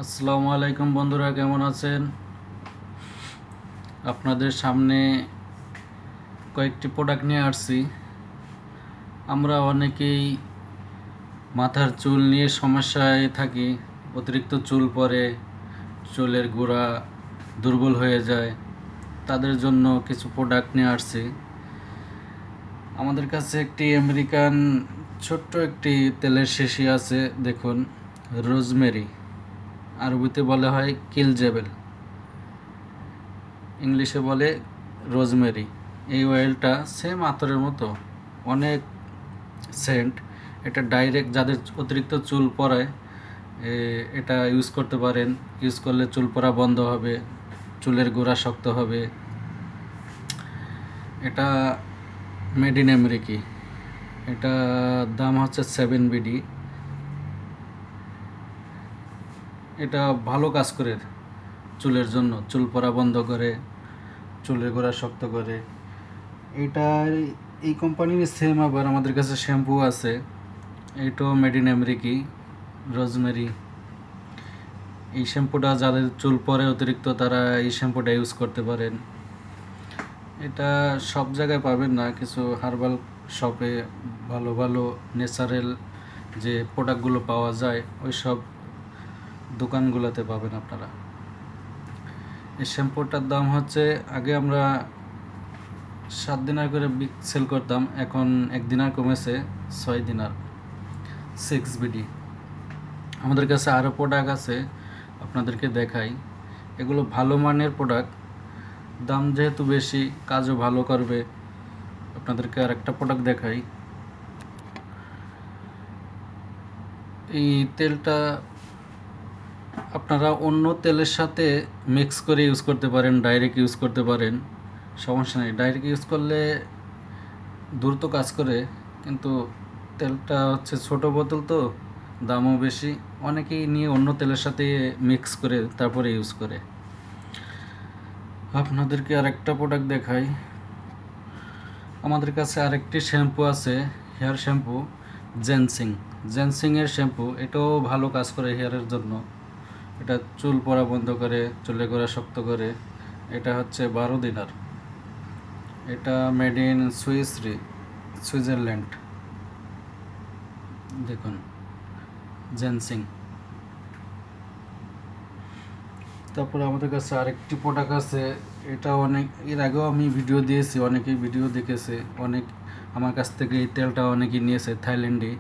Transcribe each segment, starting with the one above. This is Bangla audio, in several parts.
আসসালামু আলাইকুম বন্ধুরা, কেমন আছেন? আপনাদের সামনে কয়েকটি প্রোডাক্ট নিয়ে আসছি। আমরা অনেকেই মাথার চুল নিয়ে সমস্যায় থাকি। অতিরিক্ত চুল পড়ে, চুলের গোড়া দুর্বল হয়ে যায়। তাদের জন্য কিছু প্রোডাক্ট নিয়ে আসছি। আমাদের কাছে একটি আমেরিকান ছোট্ট একটি তেলের শিশি আছে, দেখুন, রোজমেরি। আরবিতে বলা হয় কিলজেবেল, ইংলিশে বলে রোজমেরি। এই অয়েলটা সেম আতরের মতো, অনেক সেন্ট। এটা ডাইরেক্ট যাদের অতিরিক্ত চুল পড়ায় এটা ইউজ করতে পারেন। ইউজ করলে চুল পড়া বন্ধ হবে, চুলের গোড়া শক্ত হবে। এটা মেড ইন আমেরিকি। এটা দাম হচ্ছে 7 BD। এটা ভালো কাজ করে চুলের জন্য, চুল পড়া বন্ধ করে, চুলের গোড়া শক্ত করে। এইটার এই কোম্পানির সেম আবার আমাদের কাছে শ্যাম্পু আছে, এইটাও মেড ইন আমেরিকি, রোজমেরি। এই শ্যাম্পুটা যাদের চুল পড়ে অতিরিক্ত, তারা এই শ্যাম্পুটা ইউজ করতে পারেন। এটা সব জায়গায় পাবেন না, কিছু হার্বাল শপে ভালো ভালো ন্যাচারাল যে প্রোডাক্টগুলো পাওয়া যায় ওই সব দোকানগুলোতে পাবেন আপনারা। এই শ্যাম্পুটার দাম হচ্ছে, আগে আমরা 7 দিনার করে সেল করতাম, এখন 1 দিনার কমেছে, 6 দিনার, 6 BD। আমাদের কাছে আরও প্রোডাক্ট আছে, আপনাদেরকে দেখাই। এগুলো ভালো মানের প্রোডাক্ট, দাম যেহেতু বেশি, কাজও ভালো করবে। আপনাদেরকে আর একটা প্রোডাক্ট দেখাই। এই তেলটা আপনারা অন্য তেলের সাথে মিক্স করে ইউজ করতে পারেন, ডাইরেক্ট ইউজ করতে পারেন, সমস্যা নেই। ডাইরেক্ট ইউজ করলে দ্রুত কাজ করে, কিন্তু তেলটা হচ্ছে ছোট বোতল, তো দামও বেশি। অনেকেই নিয়ে অন্য তেলের সাথে মিক্স করে তারপরে ইউজ করে। আপনাদেরকে আরেকটা প্রোডাক্ট দেখাই। আমাদের কাছে আরেকটি শ্যাম্পু আছে, হেয়ার শ্যাম্পু, জেনসিংয়ের শ্যাম্পু। এটাও ভালো কাজ করে হেয়ারের জন্য। এটা চুল পড়া বন্ধ করে, চুলে গোড়া শক্ত করে। এটা হচ্ছে 12 দিনার। এটা মেড ইন সুইজারল্যান্ড, দেখুন, জেনসিং। তারপরে আমাদের কাছে আরেকটি প্রোডাক্ট আছে, এটা অনেক এর আগেও আমি ভিডিও দিয়েছি, অনেকেই ভিডিও দেখেছে, অনেক আমার কাছ থেকে এই তেলটা অনেকেই নিয়েছে। থাইল্যান্ডে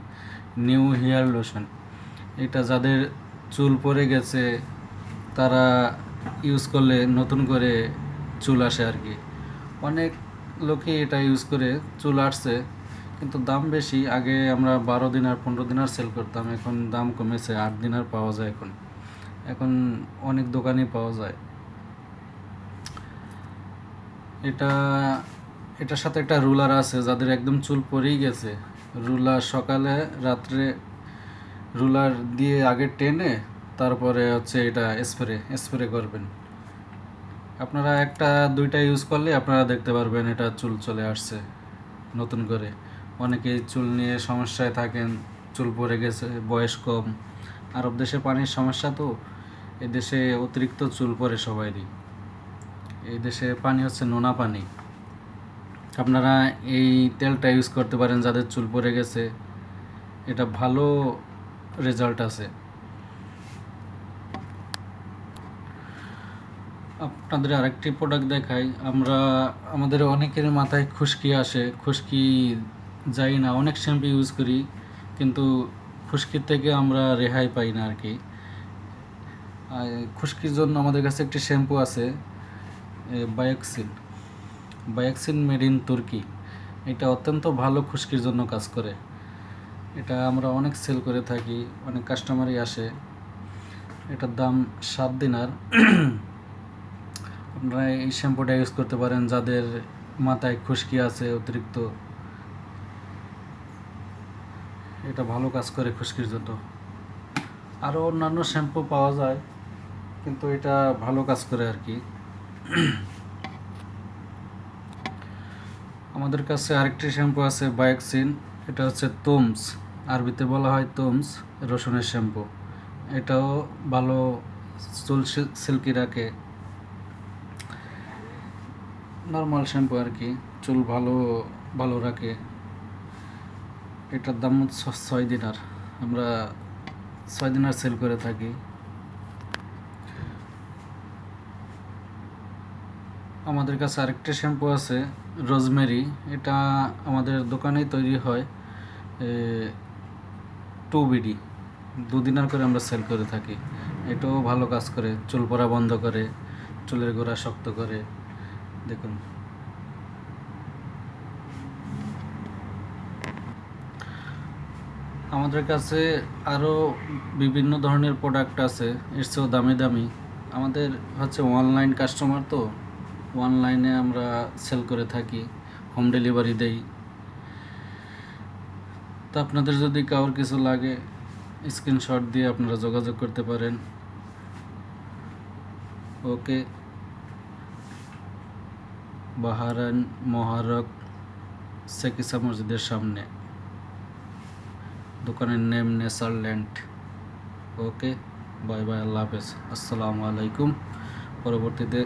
নিউ হেয়ার লোশন। এটা যাদের চুল পড়ে গেছে তারা ইউজ করলে নতুন করে চুল আসে আর কি। অনেক লোকে এটা ইউজ করে চুল আসছে, কিন্তু দাম বেশি। আগে আমরা 12 দিনার 15 দিনার সেল করতাম, এখন দাম কমেছে, 8 দিনার পাওয়া যায় এখন। এখন অনেক দোকানেই পাওয়া যায়। এটা এটার সাথে একটা রুলার আছে, যাদের একদম চুল পড়েই গেছে, রুলার সকালে রাত্রে রুলার দিয়ে আগে টেনে তারপরে হচ্ছে এটা স্প্রে করবেন। আপনারা একটা দুইটা ইউজ করলে আপনারা দেখতে পারবেন এটা চুল চলে আসছে নতুন করে। অনেকেই চুল নিয়ে সমস্যায় থাকেন, চুল পড়ে গেছে, বয়স কম। আরব দেশে পানির সমস্যা, তো এই দেশে অতিরিক্ত চুল পড়ে সবাইরই। এই দেশে পানি হচ্ছে নোনা পানি। আপনারা এই তেলটা ইউজ করতে পারেন যাদের চুল পড়ে গেছে, এটা ভালো রেজাল্ট আছে। আপনাদের আরেকটি প্রোডাক্ট দেখাই। আমাদের অনেকের মাথায় খুশকি আসে, খুশকি যাই না, অনেক শ্যাম্পু ইউজ করি, কিন্তু খুশকির থেকে আমরা রেহাই পাই না আর কি। খুশকির জন্য আমাদের কাছে একটি শ্যাম্পু আছে, বায়োক্সিন মেড ইন তুর্কি। এটা অত্যন্ত ভালো খুশকির জন্য কাজ করে। এটা আমরা অনেক সেল করে থাকি, অনেক কাস্টমারই আসে। এটার দাম 7 দিনার। আপনারা এই শ্যাম্পুটা ইউজ করতে পারেন যাদের মাথায় খুশকি আছে অতিরিক্ত। এটা ভালো কাজ করে খুশকির জন্য। আরও অন্যান্য শ্যাম্পু পাওয়া যায়, কিন্তু এটা ভালো কাজ করে আর কি। আমাদের কাছে আরেকটি শ্যাম্পু আছে, বায়োক্সিন। এটা হচ্ছে তুমস, আরবিতে বলা হয় তুমস, রসুনের শ্যাম্পু। এটাও ভালো চুল সিল্কি রাখে, নর্মাল শ্যাম্পু আর কি, চুল ভালো ভালো রাখে। এটার দাম 6 দিনার, আমরা 6 দিনার সেল করে থাকি। আমাদের কাছে আরেকটা শ্যাম্পু আছে রোজমেরি, এটা আমাদের দোকানেই তৈরি হয়, 2BD, 2 দিনার করে আমরা সেল করে থাকি। এটাও ভালো কাজ করে, চুল পড়া বন্ধ করে, চুলের গোড়া শক্ত করে। দেখুন, আমাদের কাছে আরও বিভিন্ন ধরনের প্রোডাক্ট আছে, এর চেয়েও দামি দামি। আমাদের হচ্ছে অনলাইন কাস্টমার, তো অনলাইনে আমরা সেল করে থাকি, হোম ডেলিভারি দেই। তো আপনাদের যদি কারোর কিছু লাগে, স্ক্রিনশট দিয়ে আপনারা যোগাযোগ করতে পারেন। ওকে। বাহারান মোহারক সেকিসা মসজিদের সামনে, দোকানের নেম নেচারল্যান্ড। ওকে, বাই বাই, আল্লাহ হাফেজ, আসসালামু আলাইকুম। পরবর্তীতে